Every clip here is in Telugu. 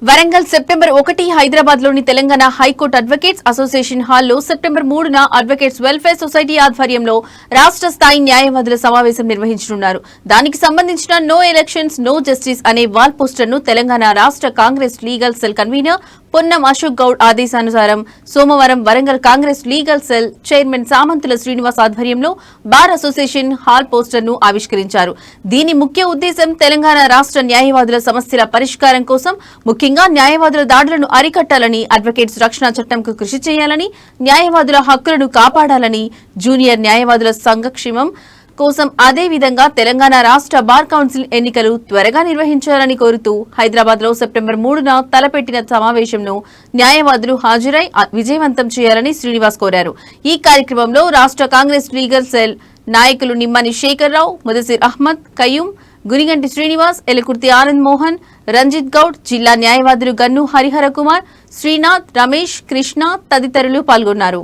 వరంగల్ సెప్టెంబర్ 1 హైదరాబాద్ లోని తెలంగాణ హైకోర్టు అడ్వకేట్స్ అసోసియేషన్ హాల్లో సెప్టెంబర్ 3న అడ్వకేట్స్ వెల్ఫేర్ సొసైటీ ఆధ్వర్యంలో రాష్ట్ర స్థాయి న్యాయవాదుల సమావేశం నిర్వహించనున్నారు. దానికి సంబంధించిన నో ఎలక్షన్స్ నో జస్టిస్ అనే వాల్ పోస్టర్ను తెలంగాణ రాష్ట్ర Congress legal cell convener Ponnam Ashok Goud ఆదేశానుసారం సోమవారం Warangal Congress legal cell chairman Samanthula Srinivas ఆధ్వర్యంలో బార్ అసోసియేషన్ హాల్ పోస్టర్ను ఆవిష్కరించారు. దీని ముఖ్య ఉద్దేశం తెలంగాణ రాష్ట్ర న్యాయవాదుల సమస్యల పరిష్కారం కోసం ముఖ్యంగా న్యాయవాదుల దాడులను అరికట్టాలని, అడ్వకేట్స్ రక్షణ చట్టంకు కృషి చేయాలని, న్యాయవాదుల హక్కులను కాపాడాలని, జూనియర్ న్యాయవాదుల సంక్షేమం కోసం అదే విధంగా తెలంగాణ రాష్ట్ర బార్ కౌన్సిల్ ఎన్నికలు త్వరగా నిర్వహించాలని కోరుతూ హైదరాబాద్ లో సెప్టెంబర్ 3న తలపెట్టిన సమావేశంను న్యాయవాదులు హాజరై విజయవంతం చేయాలని శ్రీనివాస్ కోరారు. ఈ కార్యక్రమంలో రాష్ట్ర కాంగ్రెస్ లీగల్ సెల్ నాయకులు నిమ్మని శేఖర్రావు, ముదసిర్ అహ్మద్, కయ్యూం, గునిగంటి శ్రీనివాస్, ఎలకుర్తి ఆనంద్ మోహన్, రంజిత్ గౌడ్, జిల్లా న్యాయవాదులు గన్ను హరిహర కుమార్, శ్రీనాథ్, రమేష్, కృష్ణ తదితరులు పాల్గొన్నారు.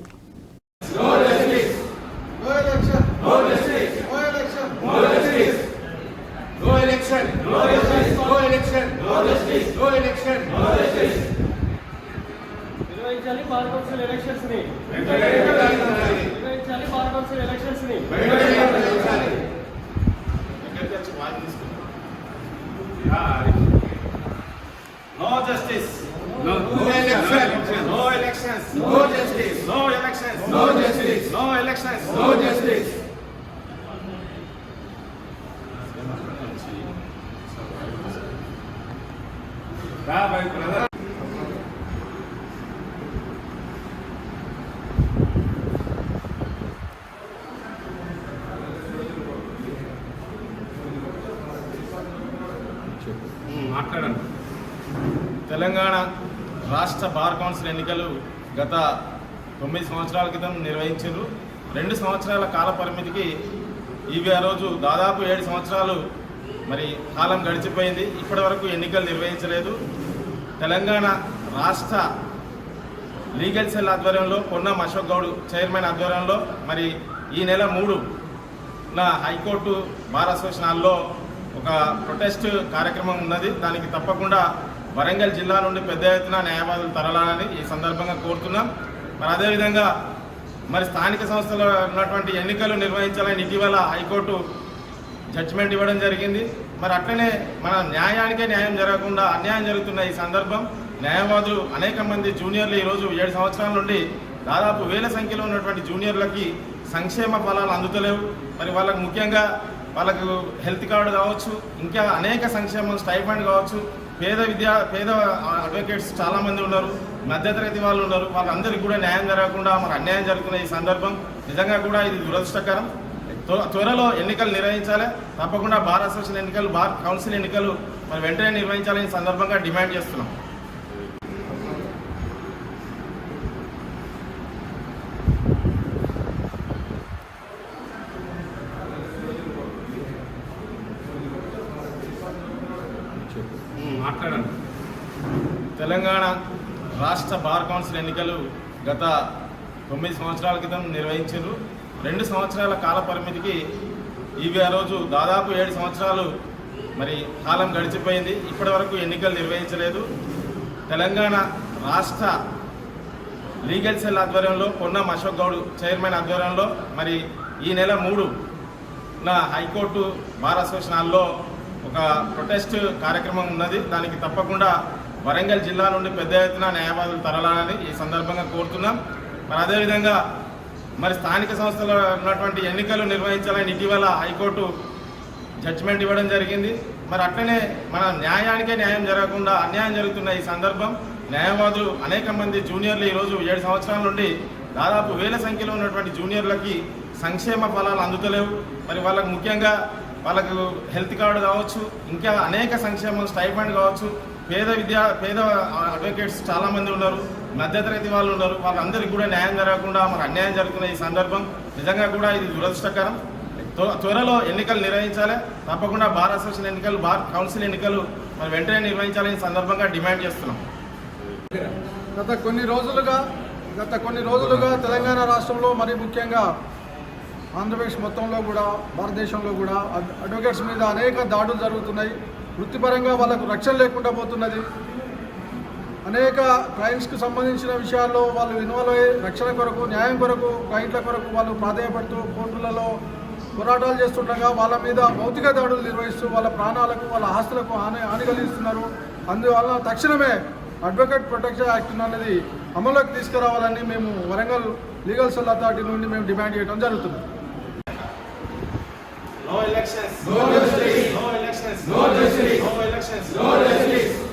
No justice. No election. No elections. No justice. No elections. No justice. No elections. No justice. మాట్లాడండి. తెలంగాణ రాష్ట్ర బార్ కౌన్సిల్ ఎన్నికలు గత 9 సంవత్సరాల క్రితం నిర్వహించారు. 2 సంవత్సరాల కాల పరిమితికి ఆ రోజు దాదాపు 7 సంవత్సరాలు కాలం గడిచిపోయింది. ఇప్పటి వరకు ఎన్నికలు నిర్వహించలేదు. తెలంగాణ రాష్ట్ర లీగల్ సెల్ ఆధ్వర్యంలో పొన్నం అశోక్ గౌడ్ చైర్మన్ ఆధ్వర్యంలో ఈ నెల 3న హైకోర్టు బార్ అసోసియేషన్ హాల్లో ఒక ప్రొటెస్ట్ కార్యక్రమం ఉన్నది. దానికి తప్పకుండా వరంగల్ జిల్లా నుండి పెద్ద ఎత్తున న్యాయవాదులు తరలాలని ఈ సందర్భంగా కోరుతున్నాం. అదేవిధంగా స్థానిక సంస్థలో ఉన్నటువంటి ఎన్నికలు నిర్వహించాలని ఇటీవల హైకోర్టు జడ్జిమెంట్ ఇవ్వడం జరిగింది. అట్లనే మన న్యాయానికే న్యాయం జరగకుండా అన్యాయం జరుగుతున్న ఈ సందర్భం న్యాయవాదులు అనేక మంది జూనియర్లు ఈరోజు 7 సంవత్సరాల నుండి దాదాపు వేల సంఖ్యలో ఉన్నటువంటి జూనియర్లకి సంక్షేమ ఫలాలు అందుతలేవు. వాళ్ళకు ముఖ్యంగా వాళ్ళకు హెల్త్ కార్డు కావచ్చు, ఇంకా అనేక సంక్షేమం స్టైఫండ్ కావచ్చు. పేద అడ్వకేట్స్ చాలామంది ఉన్నారు, మధ్యతరగతి వాళ్ళు ఉన్నారు. వాళ్ళందరికీ కూడా న్యాయం జరగకుండా అన్యాయం జరుగుతున్న ఈ సందర్భం నిజంగా కూడా ఇది దురదృష్టకరం. త్వరలో ఎన్నికలు నిర్వహించాలి. తప్పకుండా బార్ అసోసియేషన్ ఎన్నికలు, బార్ కౌన్సిల్ ఎన్నికలు వెంటనే నిర్వహించాలని సందర్భంగా డిమాండ్ చేస్తున్నాం. మాట్లాడండి. తెలంగాణ రాష్ట్ర బార్ కౌన్సిల్ ఎన్నికలు గత 9 సంవత్సరాల క్రితం నిర్వహించారు. 2 సంవత్సరాల కాల పరిమితికి ఆ రోజు దాదాపు 7 సంవత్సరాలు కాలం గడిచిపోయింది. ఇప్పటి వరకు ఎన్నికలు నిర్వహించలేదు. తెలంగాణ రాష్ట్ర లీగల్ సెల్ ఆధ్వర్యంలో పొన్నం అశోక్ గౌడ్ చైర్మన్ ఆధ్వర్యంలో ఈ నెల 3న హైకోర్టు బార్ అసోసియేషన్ హాల్లో ఒక ప్రొటెస్ట్ కార్యక్రమం ఉన్నది. దానికి తప్పకుండా వరంగల్ జిల్లా నుండి పెద్ద ఎత్తున న్యాయవాదులు తరలాలని ఈ సందర్భంగా కోరుతున్నాం. అదేవిధంగా స్థానిక సంస్థలో ఉన్నటువంటి ఎన్నికలు నిర్వహించాలని ఇటీవల హైకోర్టు జడ్జిమెంట్ ఇవ్వడం జరిగింది. అట్లనే మన న్యాయానికే న్యాయం జరగకుండా అన్యాయం జరుగుతున్న ఈ సందర్భం న్యాయవాదులు అనేక మంది జూనియర్లు ఈరోజు 7 సంవత్సరాల నుండి దాదాపు వేల సంఖ్యలో ఉన్నటువంటి జూనియర్లకి సంక్షేమ ఫలాలు అందుతలేవు. వాళ్ళకు ముఖ్యంగా వాళ్ళకు హెల్త్ కార్డు కావచ్చు, ఇంకా అనేక సంక్షేమం స్టైఫండ్ కావచ్చు. పేద అడ్వకేట్స్ చాలామంది ఉన్నారు, మధ్యతరగతి వాళ్ళు ఉన్నారు. వాళ్ళందరికీ కూడా న్యాయం జరగకుండా అన్యాయం జరుగుతున్న ఈ సందర్భం నిజంగా కూడా ఇది దురదృష్టకరం. త్వరలో ఎన్నికలు నిర్వహించాలి. తప్పకుండా బార్ అసోసియేషన్ ఎన్నికలు, బార్ కౌన్సిల్ ఎన్నికలు వెంటనే నిర్వహించాలని సందర్భంగా డిమాండ్ చేస్తున్నాం. గత కొన్ని రోజులుగా తెలంగాణ రాష్ట్రంలో ముఖ్యంగా ఆంధ్రప్రదేశ్ మొత్తంలో కూడా భారతదేశంలో కూడా అడ్వకేట్స్ మీద అనేక దాడులు జరుగుతున్నాయి. వృత్తిపరంగా వాళ్ళకు రక్షణ లేకుండా పోతున్నది. అనేక క్లయింట్స్కి సంబంధించిన విషయాల్లో వాళ్ళు ఇన్వాల్వ్ అయ్యి రక్షణ కొరకు న్యాయం కొరకు క్లయింట్ల కొరకు వాళ్ళు ప్రాధాన్యపడుతూ కోర్టులలో పోరాటాలు చేస్తుండగా వాళ్ళ మీద భౌతిక దాడులు నిర్వహిస్తూ వాళ్ళ ప్రాణాలకు వాళ్ళ ఆస్తులకు హాని కలిగిస్తున్నారు. అందువల్ల తక్షణమే అడ్వకేట్ ప్రొటెక్షన్ యాక్ట్ అనేది అమలులోకి తీసుకురావాలని మేము వరంగల్ లీగల్ సెల్ అథారిటీ నుండి మేము డిమాండ్ చేయడం జరుగుతుంది. No elections. No justice. No elections. No justice. No elections. No justice.